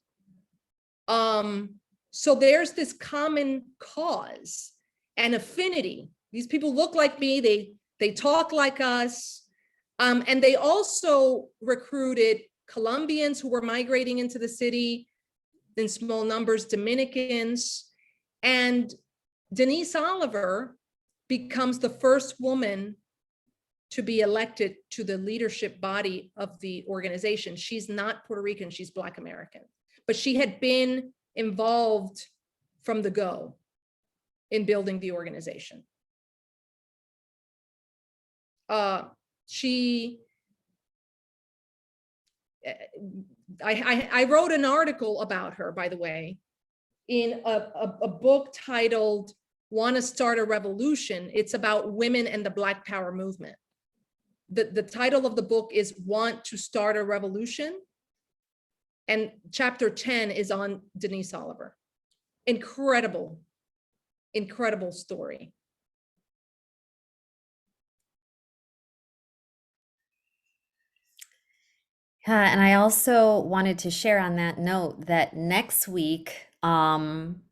So there's this common cause and affinity. These people look like me, they talk like us, and they also recruited Colombians who were migrating into the city in small numbers, Dominicans, and Denise Oliver becomes the first woman to be elected to the leadership body of the organization. She's not Puerto Rican, she's Black American, but she had been involved from the go in building the organization. I wrote an article about her, by the way, in a book titled "Want to Start a Revolution." It's about women and the Black Power movement. The title of the book is "Want to Start a Revolution," and chapter 10 is on Denise Oliver. Incredible, incredible story. And I also wanted to share on that note that next week, Johanna,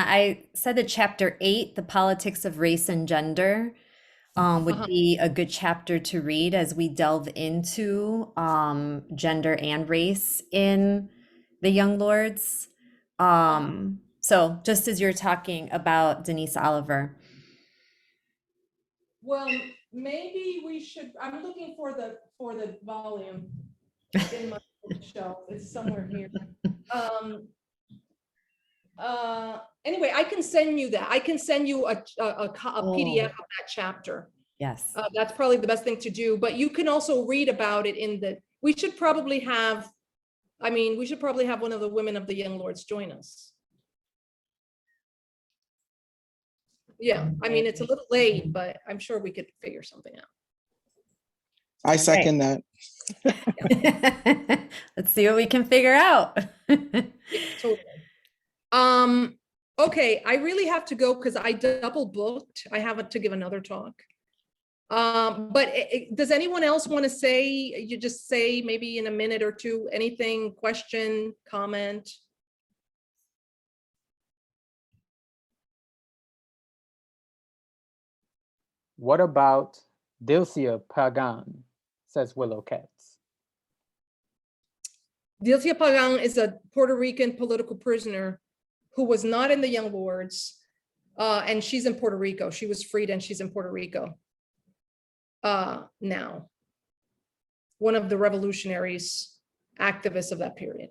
I said that chapter 8, The Politics of Race and Gender, would be a good chapter to read as we delve into gender and race in the Young Lords. So just as you're talking about Denise Oliver. Well, maybe we should, I'm looking for the volume in my bookshelf. It's somewhere here. Anyway, I can send you that. I can send you a PDF of that chapter. Yes. That's probably the best thing to do, but you can also read about it in the, we should probably have one of the women of the Young Lords join us. Yeah, I mean, it's a little late, but I'm sure we could figure something out. I second that. Let's see what we can figure out. Yeah, totally. Okay, I really have to go because I double booked. I have to give another talk. But does anyone else want to say, you just say maybe in a minute or two, anything, question, comment? What about Dilcia Pagan, says Willow Cats. Dilcia Pagan is a Puerto Rican political prisoner who was not in the Young Lords, and she's in Puerto Rico. She was freed and she's in Puerto Rico now. One of the revolutionaries, activists of that period.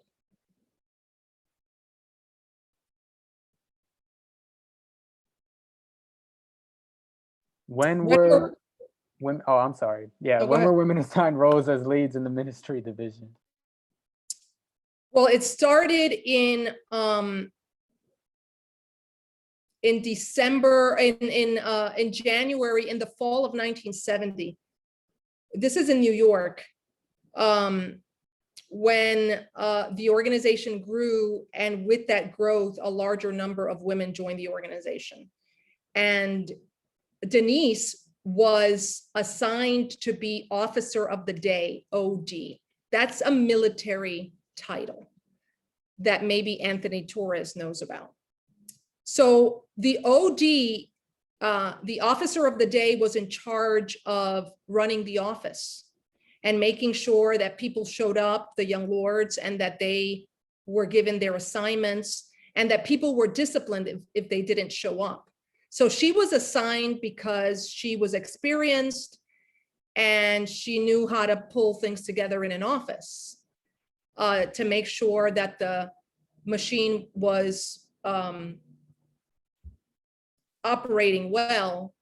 When were women, oh, I'm sorry. Yeah, Oh, go when were ahead. women assigned roles as leads in the ministry division? Well, it started in December, in January, in the fall of 1970. This is in New York, when the organization grew, and with that growth, a larger number of women joined the organization. And Denise was assigned to be Officer of the Day, OD. That's a military title that maybe Anthony Torres knows about. So the OD, the Officer of the Day, was in charge of running the office and making sure that people showed up, the Young Lords, and that they were given their assignments, and that people were disciplined if they didn't show up. So she was assigned because she was experienced and she knew how to pull things together in an office to make sure that the machine was operating well.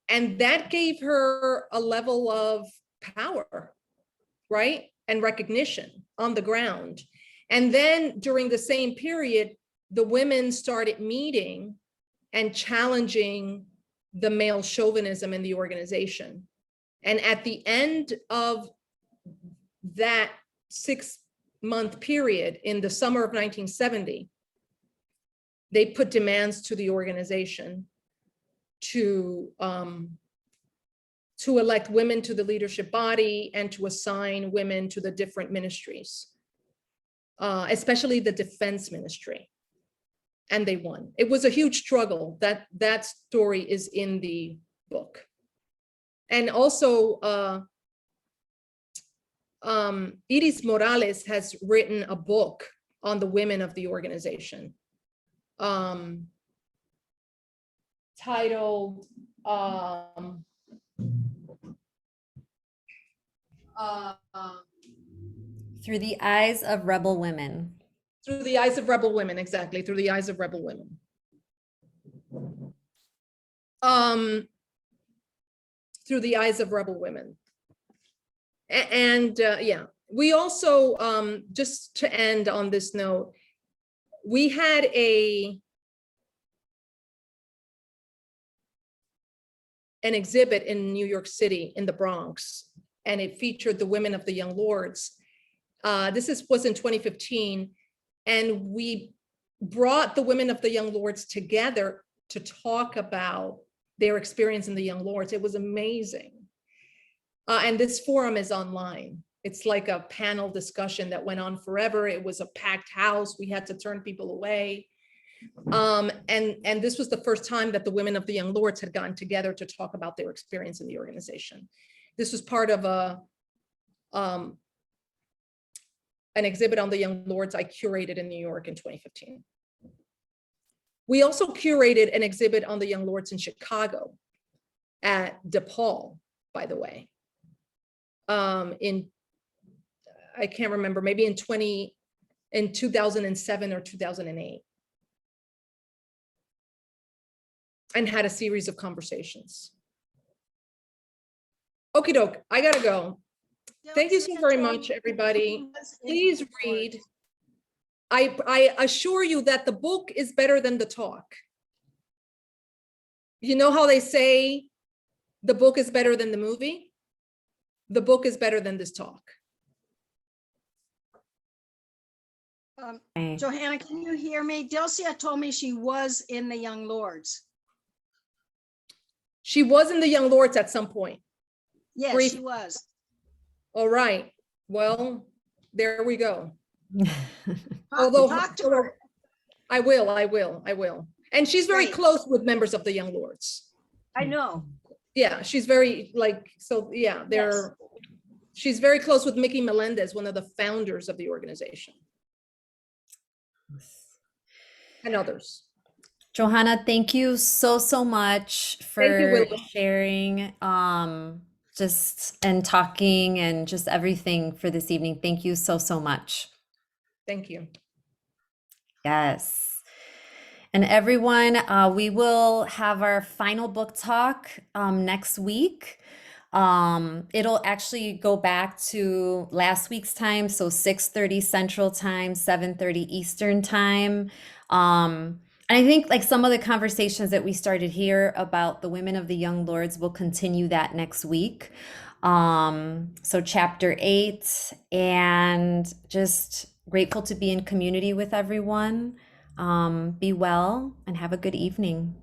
And that gave her a level of power, right? And recognition on the ground. And then during the same period, the women started meeting and challenging the male chauvinism in the organization. And at the end of that 6-month period, in the summer of 1970, they put demands to the organization to elect women to the leadership body and to assign women to the different ministries, especially the defense ministry. And they won. It was a huge struggle. That story is in the book. And also, Iris Morales has written a book on the women of the organization, titled Through the Eyes of Rebel Women. Through the Eyes of Rebel Women, exactly, Through the Eyes of Rebel Women. Through the Eyes of Rebel Women. And yeah, we also, just to end on this note, we had an exhibit in New York City, in the Bronx, and it featured the women of the Young Lords. This was in 2015. And we brought the women of the Young Lords together to talk about their experience in the Young Lords. It was amazing. And this forum is online. It's like a panel discussion that went on forever. It was a packed house. We had to turn people away. And this was the first time that the women of the Young Lords had gotten together to talk about their experience in the organization. This was part of an exhibit on the Young Lords I curated in New York in 2015. We also curated an exhibit on the Young Lords in Chicago at DePaul, by the way. I can't remember, maybe in 2007 or 2008. and had a series of conversations. Okie doke, I gotta go. Thank you so very much, everybody. Please read. I assure you that the book is better than the talk. You know how they say the book is better than the movie? The book is better than this talk. Okay. Johanna, can you hear me? Delcia told me she was in the Young Lords. She was in the Young Lords at some point. Yes, Brief- she was. All right, well, there we go. Although Talk to her. I will. And she's very Great. close with members of the Young Lords. I know. Yeah, she's very like, so yeah, she's very close with Mickey Melendez, one of the founders of the organization. And others. Johanna, thank you so much Thank you, for Willow. sharing just and talking and just everything for this evening. Thank you so much. Thank you. Yes. And everyone, we will have our final book talk next week. It'll actually go back to last week's time, so 6:30 Central Time, 7:30 Eastern Time. And I think like some of the conversations that we started here about the women of the Young Lords will continue that next week. So chapter 8, and just grateful to be in community with everyone. Be well and have a good evening.